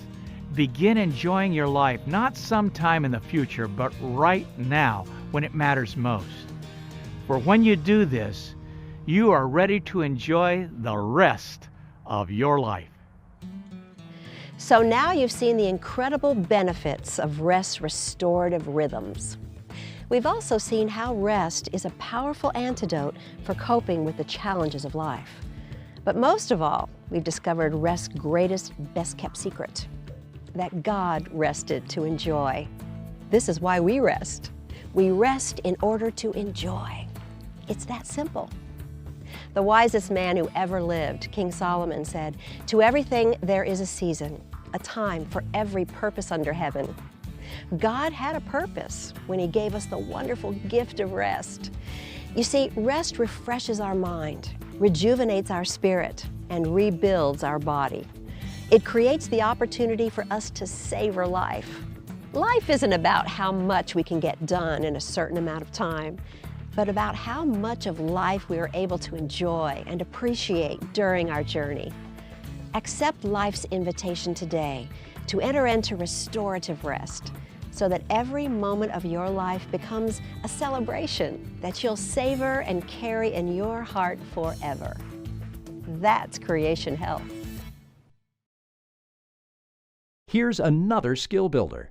Begin enjoying your life not sometime in the future, but right now when it matters most. For when you do this, you are ready to enjoy the rest of your life. So now you've seen the incredible benefits of rest's restorative rhythms. We've also seen how rest is a powerful antidote for coping with the challenges of life. But most of all, we've discovered rest's greatest, best-kept secret, that God rested to enjoy. This is why we rest. We rest in order to enjoy. It's that simple. The wisest man who ever lived, King Solomon, said, "To everything there is a season, a time for every purpose under heaven." God had a purpose when He gave us the wonderful gift of rest. You see, rest refreshes our mind, rejuvenates our spirit, and rebuilds our body. It creates the opportunity for us to savor life. Life isn't about how much we can get done in a certain amount of time, but about how much of life we are able to enjoy and appreciate during our journey. Accept life's invitation today to enter into restorative rest so that every moment of your life becomes a celebration that you'll savor and carry in your heart forever. That's creation health. Here's another skill builder.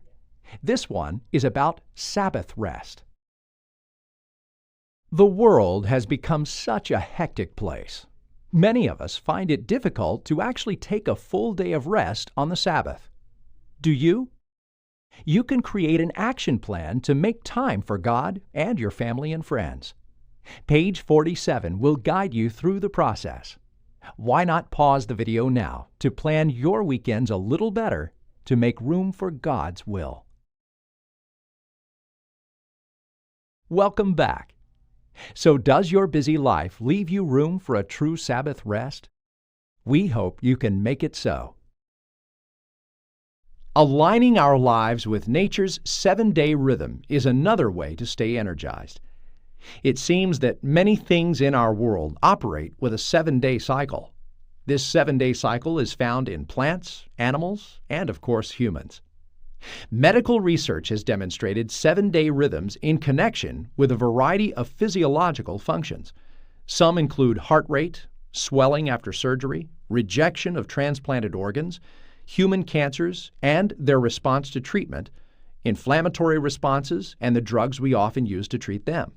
This one is about Sabbath rest. The world has become such a hectic place. Many of us find it difficult to actually take a full day of rest on the Sabbath. Do you? You can create an action plan to make time for God and your family and friends. Page 47 will guide you through the process. Why not pause the video now to plan your weekends a little better to make room for God's will? Welcome back. So does your busy life leave you room for a true Sabbath rest? We hope you can make it so. Aligning our lives with nature's 7-day rhythm is another way to stay energized. It seems that many things in our world operate with a 7-day cycle. This 7-day cycle is found in plants, animals, and of course humans. Medical research has demonstrated 7-day rhythms in connection with a variety of physiological functions. Some include heart rate, swelling after surgery, rejection of transplanted organs, human cancers and their response to treatment, inflammatory responses, and the drugs we often use to treat them.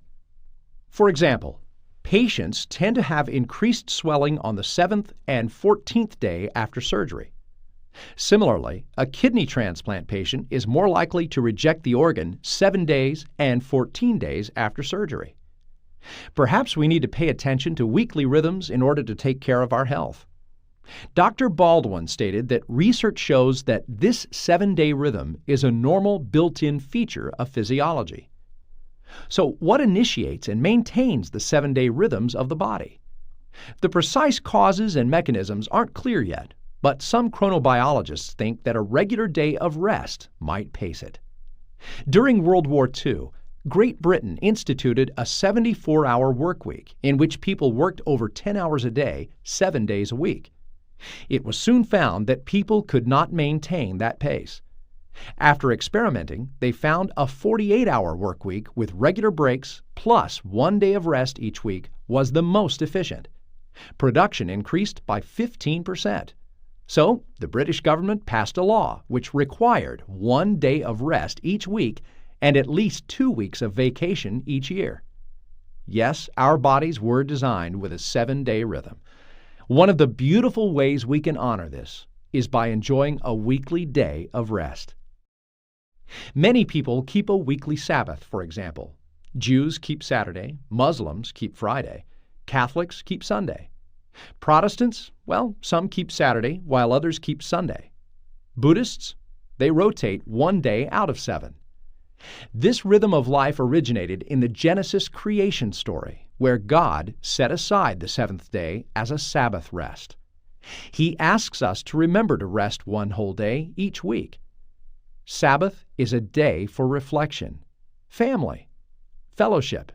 For example, patients tend to have increased swelling on the 7th and 14th day after surgery. Similarly, a kidney transplant patient is more likely to reject the organ 7 days and 14 days after surgery. Perhaps we need to pay attention to weekly rhythms in order to take care of our health. Dr. Baldwin stated that research shows that this 7-day rhythm is a normal built-in feature of physiology. So what initiates and maintains the 7-day rhythms of the body? The precise causes and mechanisms aren't clear yet, but some chronobiologists think that a regular day of rest might pace it. During World War II, Great Britain instituted a 74-hour work week in which people worked over 10 hours a day, 7 days a week. It was soon found that people could not maintain that pace. After experimenting, they found a 48-hour work week with regular breaks plus 1 day of rest each week was the most efficient. Production increased by 15%. So, the British government passed a law which required 1 day of rest each week and at least 2 weeks of vacation each year. Yes, our bodies were designed with a 7-day rhythm. One of the beautiful ways we can honor this is by enjoying a weekly day of rest. Many people keep a weekly Sabbath, for example. Jews keep Saturday, Muslims keep Friday, Catholics keep Sunday. Protestants, well, some keep Saturday while others keep Sunday. Buddhists, they rotate 1 day out of 7. This rhythm of life originated in the Genesis creation story, where God set aside the 7th day as a Sabbath rest. He asks us to remember to rest 1 whole day each week. Sabbath is a day for reflection, family, fellowship,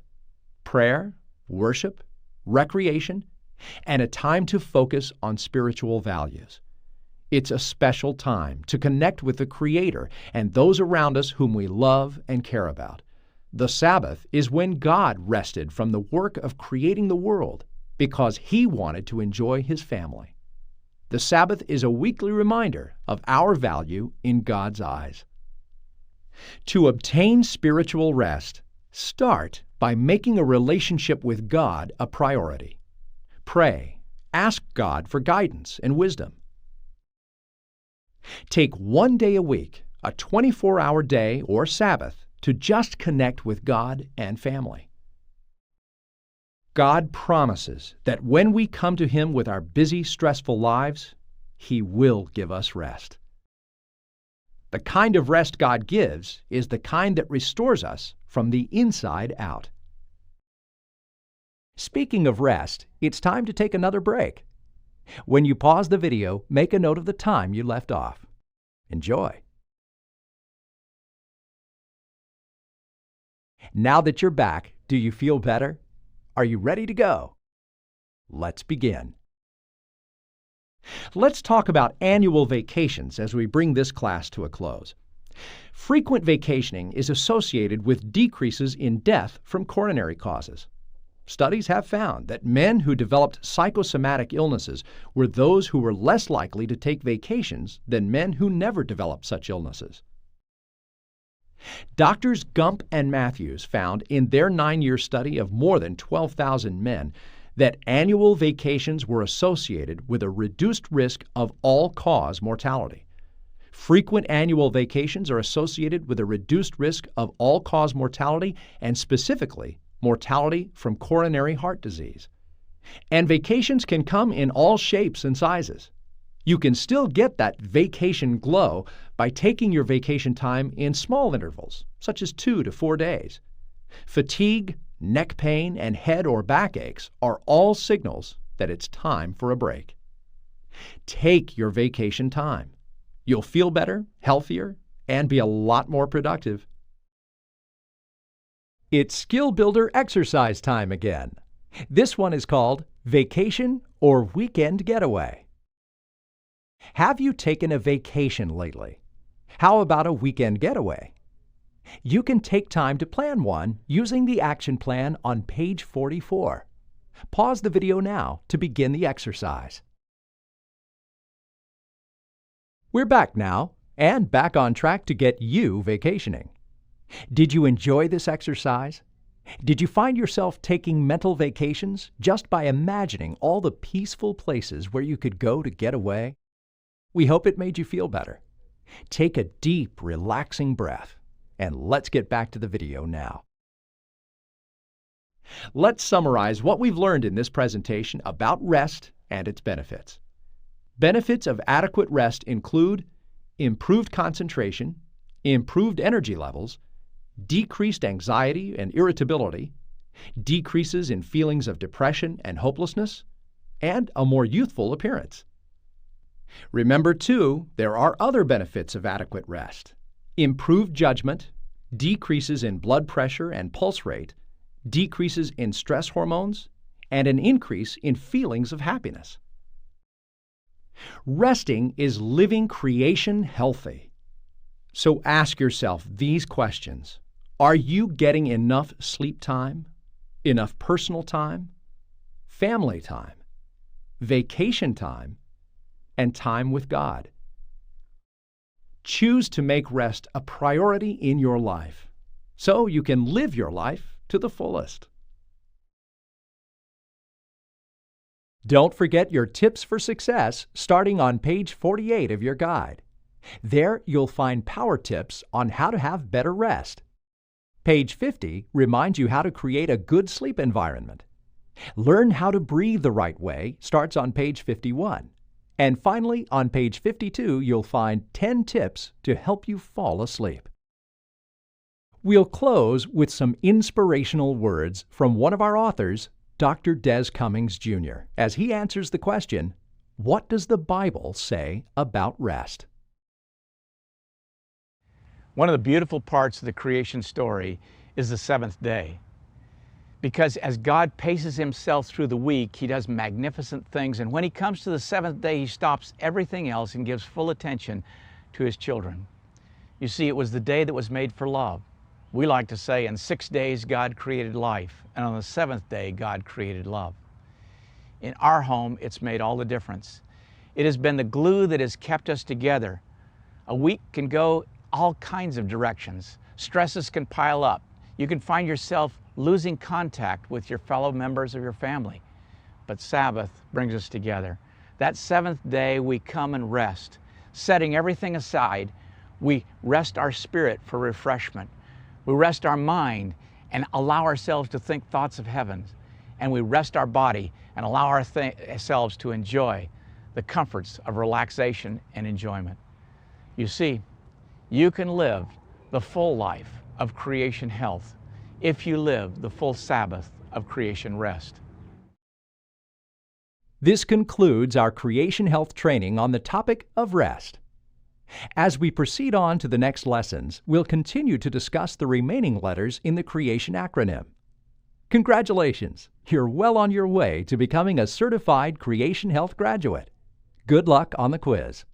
prayer, worship, recreation, and a time to focus on spiritual values. It's a special time to connect with the Creator and those around us whom we love and care about. The Sabbath is when God rested from the work of creating the world because He wanted to enjoy His family. The Sabbath is a weekly reminder of our value in God's eyes. To obtain spiritual rest, start by making a relationship with God a priority. Pray, ask God for guidance and wisdom. Take 1 day a week, a 24-hour day or Sabbath, to just connect with God and family. God promises that when we come to Him with our busy, stressful lives, He will give us rest. The kind of rest God gives is the kind that restores us from the inside out. Speaking of rest, it's time to take another break. When you pause the video, make a note of the time you left off. Enjoy. Now that you're back, do you feel better? Are you ready to go? Let's begin. Let's talk about annual vacations as we bring this class to a close. Frequent vacationing is associated with decreases in death from coronary causes. Studies have found that men who developed psychosomatic illnesses were those who were less likely to take vacations than men who never developed such illnesses. Doctors Gump and Matthews found in their 9-year study of more than 12,000 men that annual vacations were associated with a reduced risk of all-cause mortality. Frequent annual vacations are associated with a reduced risk of all-cause mortality and specifically mortality from coronary heart disease. And vacations can come in all shapes and sizes. You can still get that vacation glow by taking your vacation time in small intervals, such as 2 to 4 days. Fatigue, neck pain, and head or back aches are all signals that it's time for a break. Take your vacation time. You'll feel better, healthier, and be a lot more productive. It's Skill Builder exercise time again. This one is called Vacation or Weekend Getaway. Have you taken a vacation lately? How about a weekend getaway? You can take time to plan one using the action plan on page 44. Pause the video now to begin the exercise. We're back now and back on track to get you vacationing. Did you enjoy this exercise? Did you find yourself taking mental vacations just by imagining all the peaceful places where you could go to get away? We hope it made you feel better. Take a deep, relaxing breath, and let's get back to the video now. Let's summarize what we've learned in this presentation about rest and its benefits. Benefits of adequate rest include improved concentration, improved energy levels, decreased anxiety and irritability, decreases in feelings of depression and hopelessness, and a more youthful appearance. Remember, too, there are other benefits of adequate rest: improved judgment, decreases in blood pressure and pulse rate, decreases in stress hormones, and an increase in feelings of happiness. Resting is living creation healthy. So ask yourself these questions. Are you getting enough sleep time, enough personal time, family time, vacation time, and time with God? Choose to make rest a priority in your life so you can live your life to the fullest. Don't forget your tips for success starting on page 48 of your guide. There you'll find power tips on how to have better rest. Page 50 reminds you how to create a good sleep environment. Learn how to breathe the right way starts on page 51. And finally, on page 52, you'll find 10 tips to help you fall asleep. We'll close with some inspirational words from one of our authors, Dr. Des Cummings, Jr., as he answers the question, what does the Bible say about rest? One of the beautiful parts of the creation story is the seventh day. Because as God paces himself through the week, he does magnificent things. And when he comes to the seventh day, he stops everything else and gives full attention to his children. You see, it was the day that was made for love. We like to say in 6 days, God created life. And on the seventh day, God created love. In our home, it's made all the difference. It has been the glue that has kept us together. A week can go all kinds of directions. Stresses can pile up. You can find yourself losing contact with your fellow members of your family. But Sabbath brings us together. That seventh day we come and rest. Setting everything aside, we rest our spirit for refreshment. We rest our mind and allow ourselves to think thoughts of heaven. And we rest our body and allow ourselves to enjoy the comforts of relaxation and enjoyment. You see, you can live the full life of creation health if you live the full Sabbath of creation rest. This concludes our Creation Health training on the topic of rest. As we proceed on to the next lessons, we'll continue to discuss the remaining letters in the Creation acronym. Congratulations! You're well on your way to becoming a certified Creation Health graduate. Good luck on the quiz.